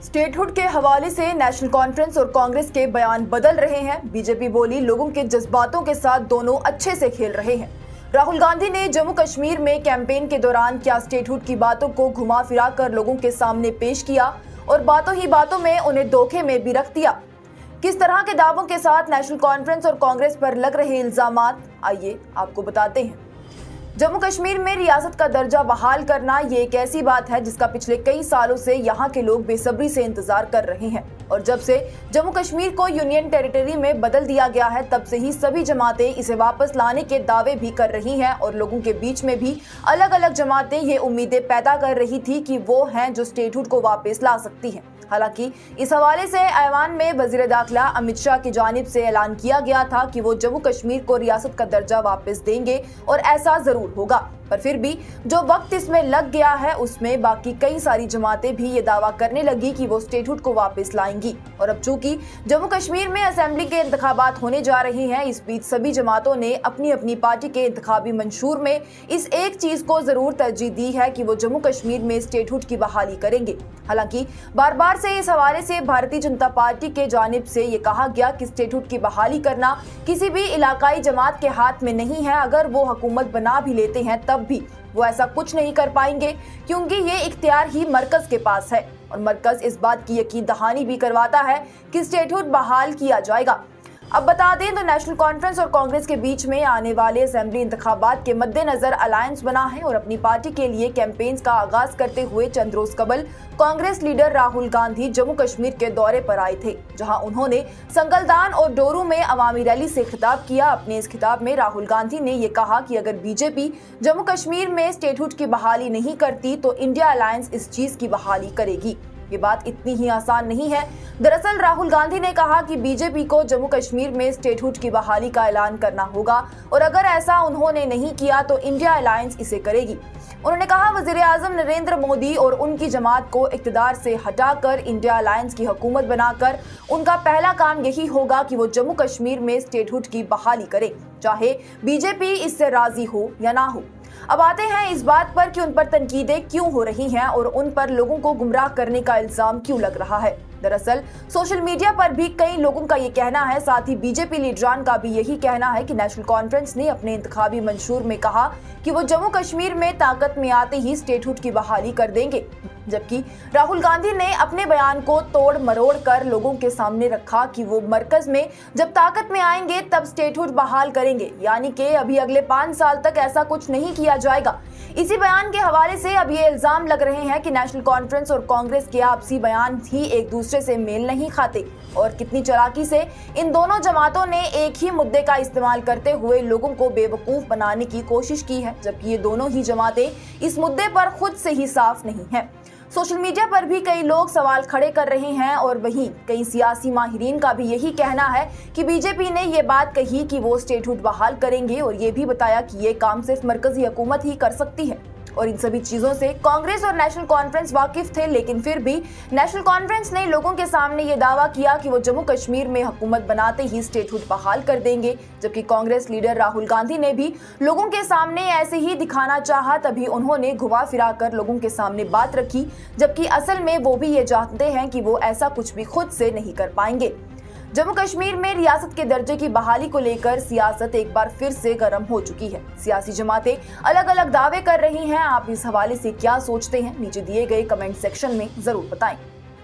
Statehood के हवाले से नेशनल कॉन्फ्रेंस और कांग्रेस के बयान बदल रहे हैं। बीजेपी बोली लोगों के जज्बातों के साथ दोनों अच्छे से खेल रहे हैं। राहुल गांधी ने जम्मू कश्मीर में कैंपेन के दौरान क्या स्टेटहुड की बातों को घुमा फिरा कर लोगों के सामने पेश किया और बातों ही बातों में उन्हें धोखे में भी रख दिया। किस तरह के दावों के साथ नेशनल कॉन्फ्रेंस और कांग्रेस पर लग रहे इल्जामात, आइए आपको बताते हैं। जम्मू कश्मीर में रियासत का दर्जा बहाल करना ये एक ऐसी बात है जिसका पिछले कई सालों से यहाँ के लोग बेसब्री से इंतजार कर रहे हैं और जब से जम्मू कश्मीर को यूनियन टेरिटरी में बदल दिया गया है तब से ही सभी जमातें इसे वापस लाने के दावे भी कर रही हैं और लोगों के बीच में भी अलग अलग जमातें ये उम्मीदें पैदा कर रही थी कि वो हैं जो स्टेटहुड को वापस ला सकती हैं। हालांकि इस हवाले से ऐवान में वजीर दाखिला अमित शाह की जानिब से ऐलान किया गया था कि वो जम्मू कश्मीर को रियासत का दर्जा वापस देंगे और ऐसा जरूर होगा, पर फिर भी जो वक्त इसमें लग गया है उसमें बाकी कई सारी जमातें भी ये दावा करने लगी कि वो स्टेटहुड को वापस लाएंगी। और अब चूंकि जम्मू कश्मीर में असेंबली के इंतखाबात होने जा रहे हैं, इस बीच सभी जमातों ने अपनी अपनी पार्टी के इंतखाबी मंशूर में इस एक चीज को जरूर तरजीह दी है कि वो जम्मू कश्मीर में स्टेटहुड की बहाली करेंगे। हालांकि बार बार से इस हवाले से भारतीय जनता पार्टी के जानिब से ये कहा गया कि स्टेटहुड की बहाली करना किसी भी इलाकाई जमात के हाथ में नहीं है। अगर वो हुकूमत बना भी लेते हैं तब भी वो ऐसा कुछ नहीं कर पाएंगे क्योंकि ये इख्तियार ही मरकज के पास है और मरकज इस बात की यकीन दहानी भी करवाता है कि स्टेटहुड बहाल किया जाएगा। अब बता दें तो नेशनल कॉन्फ्रेंस और कांग्रेस के बीच में आने वाले असेंबली इंतखाबात के मद्देनजर अलायंस बना है और अपनी पार्टी के लिए कैंपेन्स का आगाज करते हुए चंद रोज कबल कांग्रेस लीडर राहुल गांधी जम्मू कश्मीर के दौरे पर आए थे, जहां उन्होंने संगलदान और डोरू में अवामी रैली से खिताब किया। अपने इस खिताब में राहुल गांधी ने ये कहा कि अगर बीजेपी जम्मू कश्मीर में स्टेटहुड की बहाली नहीं करती तो इंडिया अलायंस इस चीज की बहाली करेगी। ये बात इतनी ही आसान नहीं है। दरअसल राहुल गांधी ने कहा कि बीजेपी को जम्मू कश्मीर में स्टेटहुड की बहाली का ऐलान करना होगा और अगर ऐसा उन्होंने नहीं किया तो इंडिया अलायंस इसे करेगी। उन्होंने कहा वजीर आजम नरेंद्र मोदी और उनकी जमात को इक्तदार से हटाकर इंडिया अलायंस की हुकूमत बनाकर उनका पहला काम यही होगा कि वो जम्मू कश्मीर में स्टेटहुड की बहाली करे, चाहे बीजेपी इससे राजी हो या ना हो। अब आते हैं इस बात पर कि उन पर तनकीदें क्यों हो रही हैं और उन पर लोगों को गुमराह करने का इल्जाम क्यों लग रहा है। दरअसल सोशल मीडिया पर भी कई लोगों का ये कहना है, साथ ही बीजेपी लीडरान का भी यही कहना है कि नेशनल कॉन्फ्रेंस ने अपने इंतखाबी मंशूर में कहा कि वो जम्मू कश्मीर में ताकत में आते ही स्टेटहुड की बहाली कर देंगे, जबकि राहुल गांधी ने अपने बयान को तोड़ मरोड़ कर लोगों के सामने रखा कि वो मरकज में जब ताकत में आएंगे तब स्टेटहुड बहाल करेंगे, यानी कि अभी अगले 5 साल तक ऐसा कुछ नहीं किया जाएगा। इसी बयान के हवाले से अब ये इल्जाम लग रहे हैं कि नेशनल कॉन्फ्रेंस और कांग्रेस के आपसी बयान ही एक दूसरे से मेल नहीं खाते और कितनी चालाकी से इन दोनों जमातों ने एक ही मुद्दे का इस्तेमाल करते हुए लोगों को बेवकूफ बनाने की कोशिश की है, जबकि ये दोनों ही जमातें इस मुद्दे पर खुद से ही साफ नहीं हैं। सोशल मीडिया पर भी कई लोग सवाल खड़े कर रहे हैं और वहीं कई सियासी माहिरीन का भी यही कहना है कि बीजेपी ने ये बात कही कि वो स्टेटहुड बहाल करेंगे और ये भी बताया कि ये काम सिर्फ मरकजी हुकूमत ही कर सकती है और इन सभी चीजों से कांग्रेस और नेशनल कॉन्फ्रेंस वाकिफ थे, लेकिन फिर भी नेशनल कॉन्फ्रेंस ने लोगों के सामने ये दावा किया कि वो जम्मू कश्मीर में हुकूमत बनाते ही स्टेटहुड बहाल कर देंगे, जबकि कांग्रेस लीडर राहुल गांधी ने भी लोगों के सामने ऐसे ही दिखाना चाहा, तभी उन्होंने घुमा फिरा कर लोगों के सामने बात रखी, जबकि असल में वो भी ये जानते हैं कि वो ऐसा कुछ भी खुद से नहीं कर पाएंगे। जम्मू कश्मीर में रियासत के दर्जे की बहाली को लेकर सियासत एक बार फिर से गर्म हो चुकी है। सियासी जमातें अलग अलग दावे कर रही हैं। आप इस हवाले से क्या सोचते हैं, नीचे दिए गए कमेंट सेक्शन में जरूर बताएं।